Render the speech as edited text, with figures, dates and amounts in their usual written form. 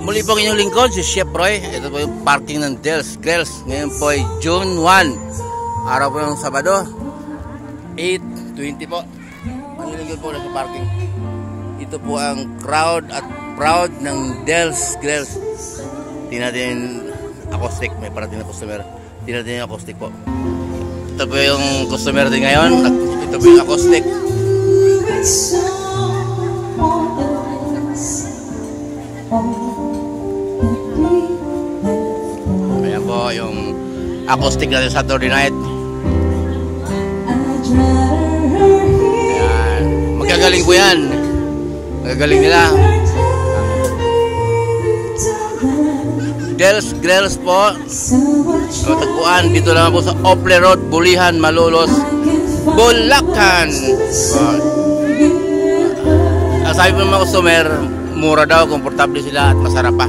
Muli po ang inyong lingkod, si Chef Roy. Ito po yung parking ng Del's Grills. Ngayon po ay June 1. Araw po ng Sabado. 8:20 po. Ang lingkod po na sa parking. Ito po ang crowd at proud ng Del's Grills. Tingnan natin acoustic. May parating na customer. Tingnan natin yung acoustic po. Ito po yung customer din ngayon. At ito po yung acoustic. Ayan po yung acoustic natin Saturday night. Ayan. Magagaling po yan. Magagaling nila. Del's Grills po. Tagpuan dito naman po sa Ople Road, Bulihan, Malolos, Bulacan. Ang sabi po ng mga customer, mura daw, komportable sila at masarap pa.